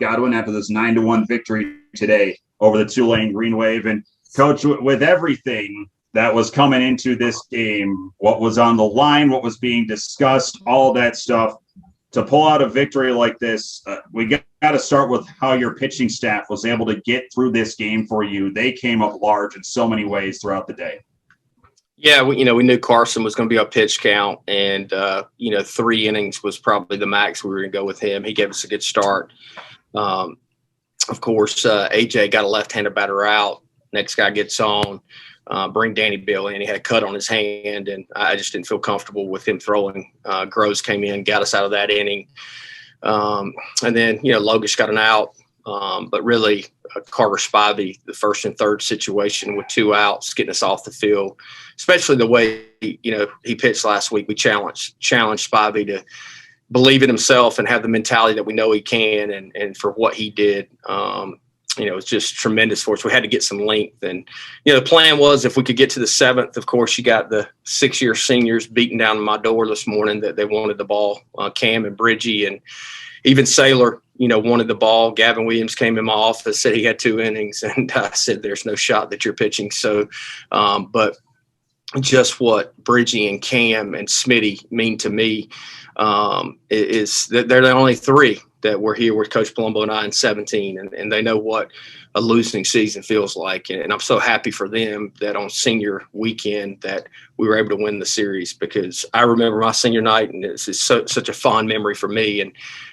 Godwin after this 9-1 victory today over the Tulane Green Wave. And Coach, with everything that was coming into this game, what was on the line, what was being discussed, all that stuff, to pull out a victory like this, we got to start with how your pitching staff was able to get through this game for you. They came up large in so many ways throughout the day. Yeah, we knew Carson was going to be our pitch count, and 3 innings was probably the max we were going to go with him. He gave us a good start. Of course, AJ got a left-handed batter out. Next guy gets on. Bring Danny Bill in. He had a cut on his hand, and I just didn't feel comfortable with him throwing. Groves came in, got us out of that inning. And then, Logish got an out. But really, Carter Spivey, the first and third situation with 2 outs, getting us off the field, especially the way, he pitched last week. We challenged Spivey to believe in himself and have the mentality that we know he can. And for what he did, it's just tremendous for us. We had to get some length. And, the plan was if we could get to the 7th, of course, you got the 6-year seniors beating down my door this morning that they wanted the ball, Cam and Bridgie, and even Saylor, wanted the ball. Gavin Williams came in my office, said he had 2 innings, and I said, there's no shot that you're pitching. So, but just what Bridgie and Cam and Smitty mean to me is that they're the only 3 that were here with Coach Palumbo and I in 17, and they know what a losing season feels like. And I'm so happy for them that on senior weekend that we were able to win the series, because I remember my senior night, and it's such a fond memory for me. And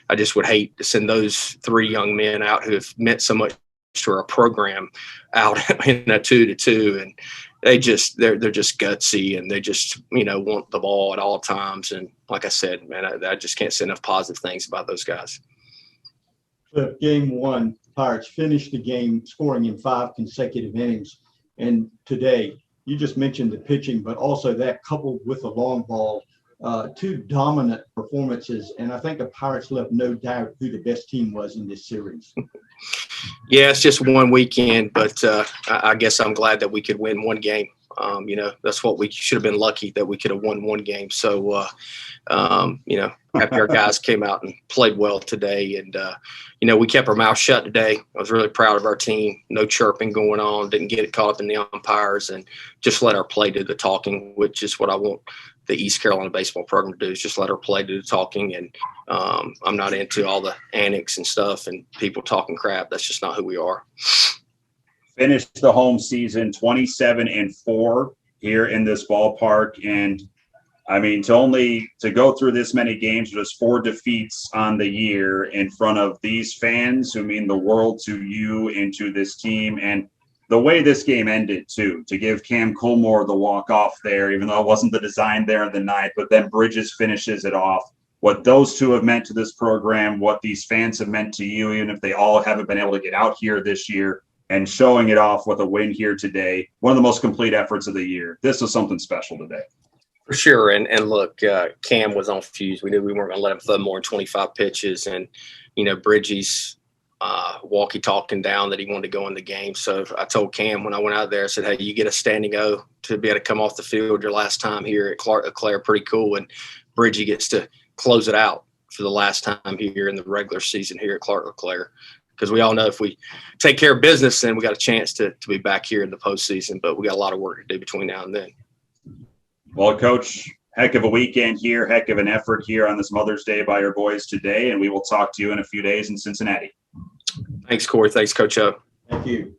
I just would hate to send those 3 young men out who have meant so much to our program out in a 2-2. And they're just gutsy, and they just, want the ball at all times. And like I said, man, I just can't say enough positive things about those guys. Cliff, game 1, Pirates finished the game scoring in 5 consecutive innings. And today, you just mentioned the pitching, but also that coupled with the long ball, 2 dominant performances. And I think the Pirates left no doubt who the best team was in this series. Yeah, it's just one weekend, but I guess I'm glad that we could win 1 game. That's what we should have been lucky that we could have won 1 game. So, happy our guys came out and played well today. And, we kept our mouth shut today. I was really proud of our team. No chirping going on. Didn't get it caught up in the umpires, and just let our play do the talking, which is what I want the East Carolina baseball program to do, is just let our play do the talking. And I'm not into all the antics and stuff and people talking crap. That's just not who we are. Finished the home season 27-4 here in this ballpark. And I mean, to go through this many games, just 4 defeats on the year in front of these fans who mean the world to you and to this team. And the way this game ended, too, to give Cam Colmore the walk-off there, even though it wasn't the design there in the ninth, but then Bridges finishes it off. What those 2 have meant to this program, what these fans have meant to you, even if they all haven't been able to get out here this year, and showing it off with a win here today, one of the most complete efforts of the year. This was something special today. For sure. And look, Cam was on fuse. We knew we weren't going to let him throw more than 25 pitches. And, Bridgie's walkie-talking down that he wanted to go in the game. So I told Cam when I went out there, I said, hey, you get a standing O to be able to come off the field your last time here at Eclair, pretty cool. And Bridgie gets to close it out for the last time here in the regular season here at Clark Leclerc. Because we all know if we take care of business, then we got a chance to be back here in the postseason. But we got a lot of work to do between now and then. Well, Coach, heck of a weekend here, heck of an effort here on this Mother's Day by your boys today, and we will talk to you in a few days in Cincinnati. Thanks, Corey. Thanks, Coach O. Thank you.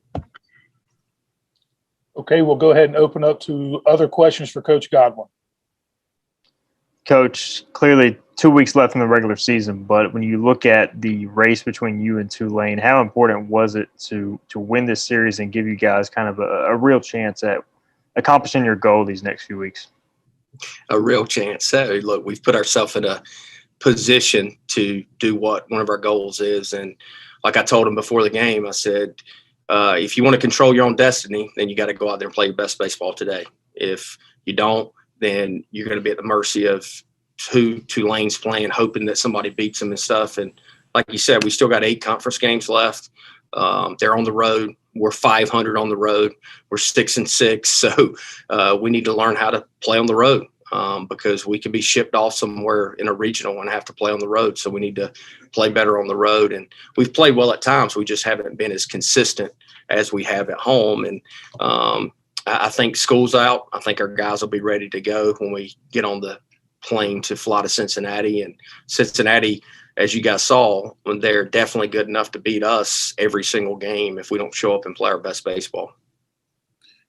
Okay, we'll go ahead and open up to other questions for Coach Godwin. Coach, clearly 2 weeks left in the regular season, but when you look at the race between you and Tulane, how important was it to win this series and give you guys kind of a real chance at accomplishing your goal these next few weeks? A real chance. Hey, look, we've put ourselves in a position to do what one of our goals is. And like I told him before the game, I said, if you want to control your own destiny, then you got to go out there and play your best baseball today. If you don't, then you're going to be at the mercy of who Tulane's playing, hoping that somebody beats them and stuff. And like you said, we still got 8 conference games left. They're on the road. We're 500 on the road. We're 6-6. So we need to learn how to play on the road. because we could be shipped off somewhere in a regional and have to play on the road. So we need to play better on the road. And we've played well at times. We just haven't been as consistent as we have at home. And I think school's out. I think our guys will be ready to go when we get on the plane to fly to Cincinnati. And Cincinnati, as you guys saw, when they're definitely good enough to beat us every single game if we don't show up and play our best baseball.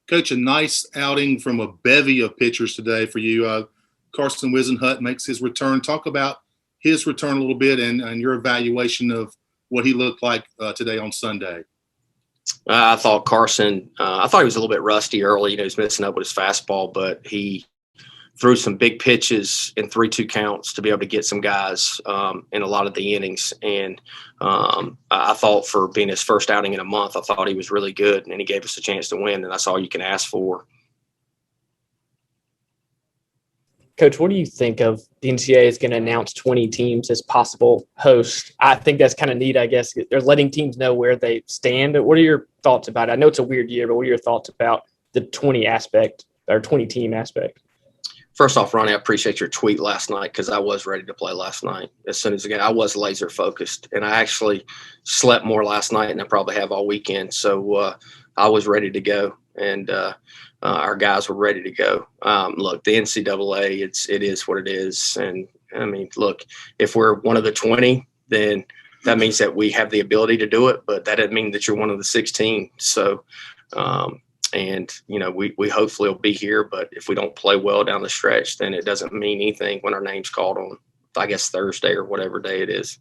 Coach, a nice outing from a bevy of pitchers today for you. Carson Wisenhut makes his return. Talk about his return a little bit and your evaluation of what he looked like today on Sunday. I thought Carson, I thought he was a little bit rusty early. You know, he's messing up with his fastball, but he threw some big pitches in 3-2 counts to be able to get some guys in a lot of the innings. And I thought for being his first outing in a month, I thought he was really good, and he gave us a chance to win, and that's all you can ask for. Coach, what do you think of the NCAA is going to announce 20 teams as possible hosts? I think that's kind of neat, I guess. They're letting teams know where they stand. What are your thoughts about it? I know it's a weird year, but what are your thoughts about the 20 aspect or 20 team aspect? First off, Ronnie, I appreciate your tweet last night because I was ready to play last night. As soon as again, I was laser focused, and I actually slept more last night than I probably have all weekend. So I was ready to go, and our guys were ready to go. Look, the NCAA, it is what it is, and I mean, look, if we're one of the 20, then that means that we have the ability to do it, but that doesn't mean that you're one of the 16. So. And, you know, we hopefully will be here, but if we don't play well down the stretch, then it doesn't mean anything when our name's called on, I guess, Thursday or whatever day it is.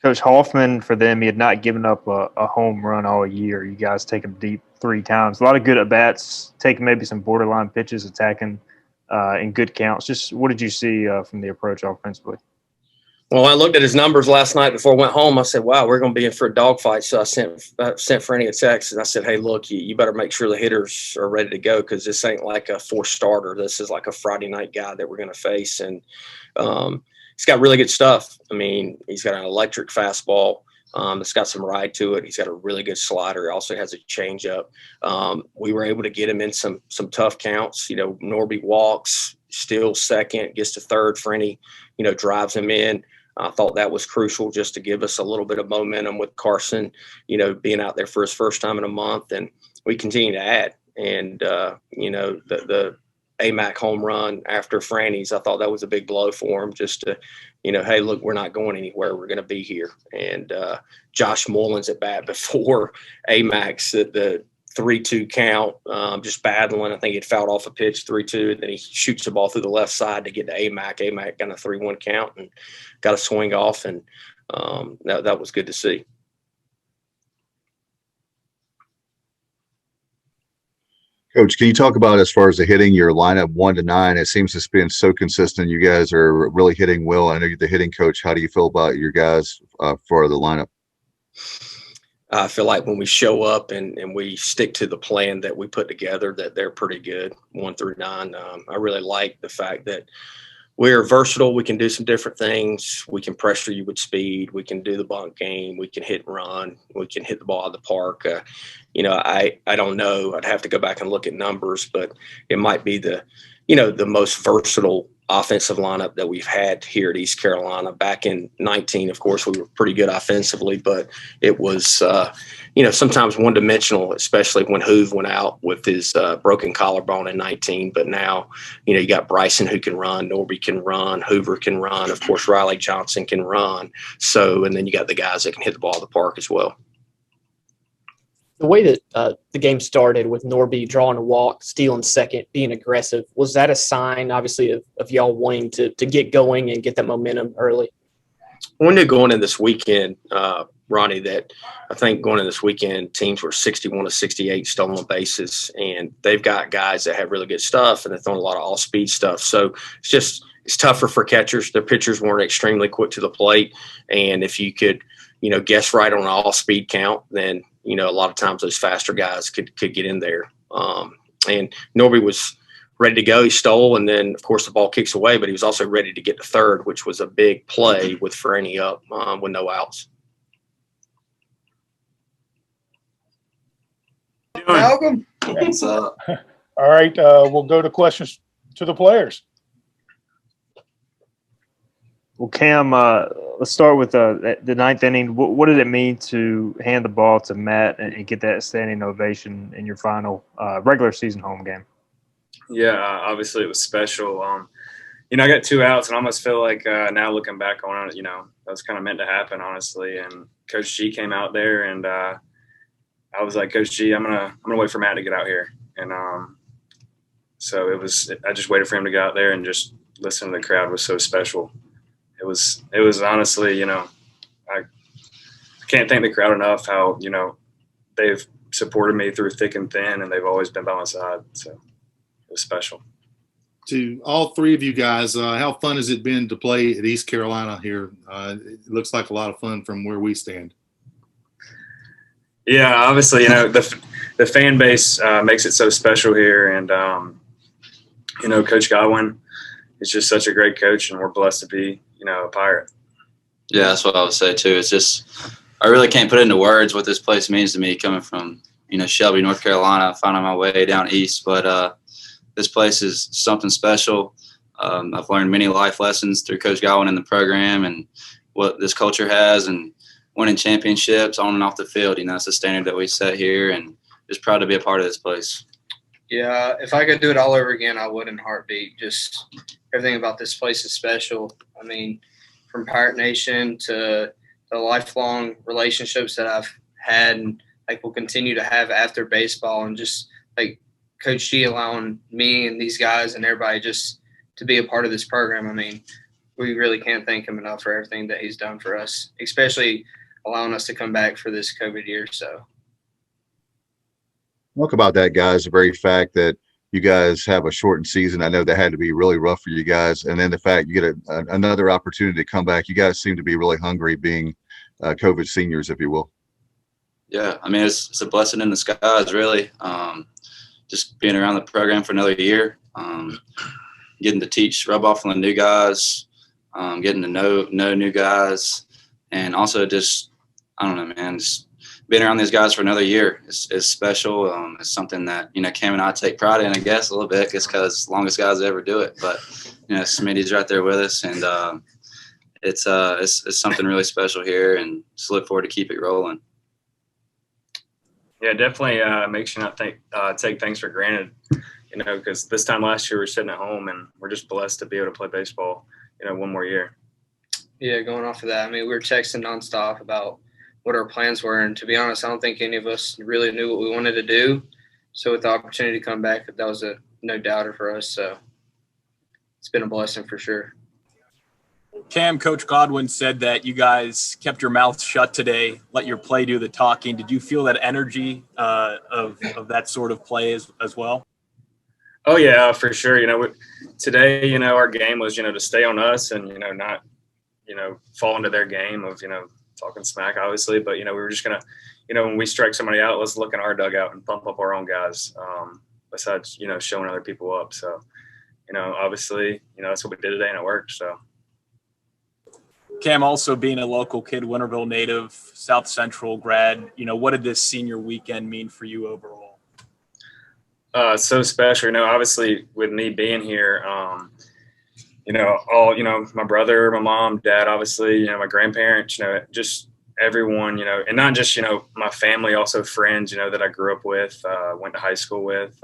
Coach Hoffman, for them, he had not given up a home run all year. You guys take him deep 3 times. A lot of good at-bats, taking maybe some borderline pitches, attacking in good counts. Just what did you see from the approach offensively? Well, I looked at his numbers last night before I went home. I said, wow, we're going to be in for a dogfight. So I sent Franny a text, and I said, hey, look, you better make sure the hitters are ready to go because this ain't like a 4-starter. This is like a Friday night guy that we're going to face. And he's got really good stuff. I mean, he's got an electric fastball. It's got some ride to it. He's got a really good slider. He also has a changeup. We were able to get him in some tough counts. You know, Norby walks, steals second, gets to third. Franny, you know, drives him in. I thought that was crucial just to give us a little bit of momentum with Carson, you know, being out there for his first time in a month. And we continue to add. And, you know, the AMAC home run after Franny's, I thought that was a big blow for him just to, you know, hey, look, we're not going anywhere. We're going to be here. And Josh Mullins at bat before AMAC's at the 3-2 count, just battling. I think he'd fouled off a pitch 3-2, and then he shoots the ball through the left side to get to AMAC. AMAC got a 3-1 count and got a swing off, and that was good to see. Coach, can you talk about as far as the hitting, your lineup 1 to 9? It seems it's been so consistent. You guys are really hitting well. I know you're the hitting coach. How do you feel about your guys for the lineup? I feel like when we show up and we stick to the plan that we put together, that they're pretty good 1 through 9. I really like the fact that we're versatile. We can do some different things. We can pressure you with speed. We can do the bunt game. We can hit and run. We can hit the ball out of the park. You know, I don't know. I'd have to go back and look at numbers, but it might be the most versatile offensive lineup that we've had here at East Carolina. Back in 19, of course, we were pretty good offensively, but it was, sometimes one-dimensional, especially when Hoove went out with his broken collarbone in 19. But now, you know, you got Bryson who can run, Norby can run, Hoover can run, of course, Riley Johnson can run. So, and then you got the guys that can hit the ball at the park as well. The way that the game started with Norby drawing a walk, stealing second, being aggressive, was that a sign, obviously, of y'all wanting to get going and get that momentum early? We knew going in this weekend, Ronnie, that I think going in this weekend, teams were 61 to 68 stolen bases, and they've got guys that have really good stuff, and they're throwing a lot of all-speed stuff. So it's tougher for catchers. Their pitchers weren't extremely quick to the plate, and if you could, you know, guess right on an all-speed count, then – you know, a lot of times those faster guys could get in there. And Norby was ready to go. He stole, and then, of course, the ball kicks away, but he was also ready to get to third, which was a big play with Franny up with no outs. Malcolm, what's up? All right, we'll go to questions to the players. Well, Cam, let's start with the ninth inning. What did it mean to hand the ball to Matt and get that standing ovation in your final regular season home game? Yeah, obviously it was special. I got 2 outs, and I almost feel like now looking back on it, that was kind of meant to happen, honestly. And Coach G came out there, and I was like, Coach G, I'm gonna wait for Matt to get out here. And so I just waited for him to get out there, and just listening to the crowd was so special. It was honestly, I can't thank the crowd enough how, they've supported me through thick and thin, and they've always been by my side. So it was special. To all 3 of you guys, how fun has it been to play at East Carolina here? It looks like a lot of fun from where we stand. Yeah, obviously, the fan base makes it so special here. And, Coach Godwin is just such a great coach, and we're blessed to be, a Pirate. Yeah, that's what I would say too. It's just, I really can't put into words what this place means to me coming from, Shelby, North Carolina, finding my way down east. But this place is something special. I've learned many life lessons through Coach Godwin and the program and what this culture has, and winning championships on and off the field. That's the standard that we set here, and just proud to be a part of this place. Yeah, if I could do it all over again, I would in a heartbeat. Just everything about this place is special. I mean, from Pirate Nation to the lifelong relationships that I've had and will continue to have after baseball, and just Coach G allowing me and these guys and everybody just to be a part of this program. I mean, we really can't thank him enough for everything that he's done for us, especially allowing us to come back for this COVID year. So. Talk about that, guys. The very fact that you guys have a shortened season. I know that had to be really rough for you guys. And then the fact you get another opportunity to come back. You guys seem to be really hungry being COVID seniors, if you will. Yeah, I mean, it's a blessing in disguise, really. Just being around the program for another year, getting to rub off on the new guys, getting to know new guys, and also just, I don't know, man, just being around these guys for another year is special. It's something that, Cam and I take pride in, I guess, a little bit, just because longest guys ever do it. But, Smitty's right there with us, and it's something really special here, and just look forward to keep it rolling. Yeah, definitely makes you not take things for granted, because this time last year we were sitting at home, and we're just blessed to be able to play baseball, one more year. Yeah, going off of that, I mean, we were texting nonstop about what our plans were, and to be honest, I don't think any of us really knew what we wanted to do. So with the opportunity to come back, that was a no doubter for us. So it's been a blessing for sure. Cam, Coach Godwin said that you guys kept your mouth shut today, let your play do the talking. Did you feel that energy of that sort of play as well? Oh yeah, for sure. Today, our game was, to stay on us and, not, fall into their game of, talking smack, obviously. But, we were just going to, when we strike somebody out, let's look in our dugout and pump up our own guys, besides, showing other people up. So, obviously, that's what we did today, and it worked. So. Cam, also being a local kid, Winterville native, South Central grad, what did this senior weekend mean for you overall? So special, obviously with me being here, my brother, my mom, dad, obviously, my grandparents, just everyone, and not just, my family, also friends, that I grew up with, went to high school with,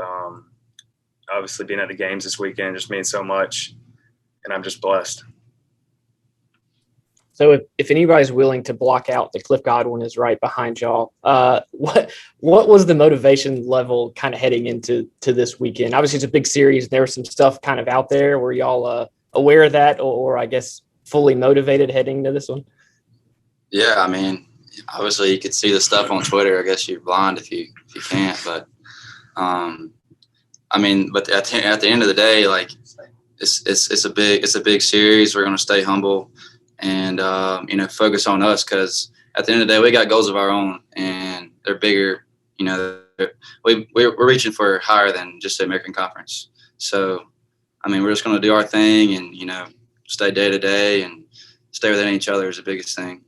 obviously being at the games this weekend just means so much, and I'm just blessed. So if anybody's willing to block out that Cliff Godwin is right behind y'all, what was the motivation level kind of heading into this weekend? Obviously, it's a big series. There was some stuff kind of out there. Were y'all aware of that, or I guess fully motivated heading to this one? Yeah, I mean, obviously you could see the stuff on Twitter. I guess you're blind if you can't. But but at the end of the day, it's a big series. We're going to stay humble and focus on us, because at the end of the day we got goals of our own, and they're bigger. We're reaching for higher than just the American Conference. So we're just going to do our thing and stay day to day and stay within each other is the biggest thing.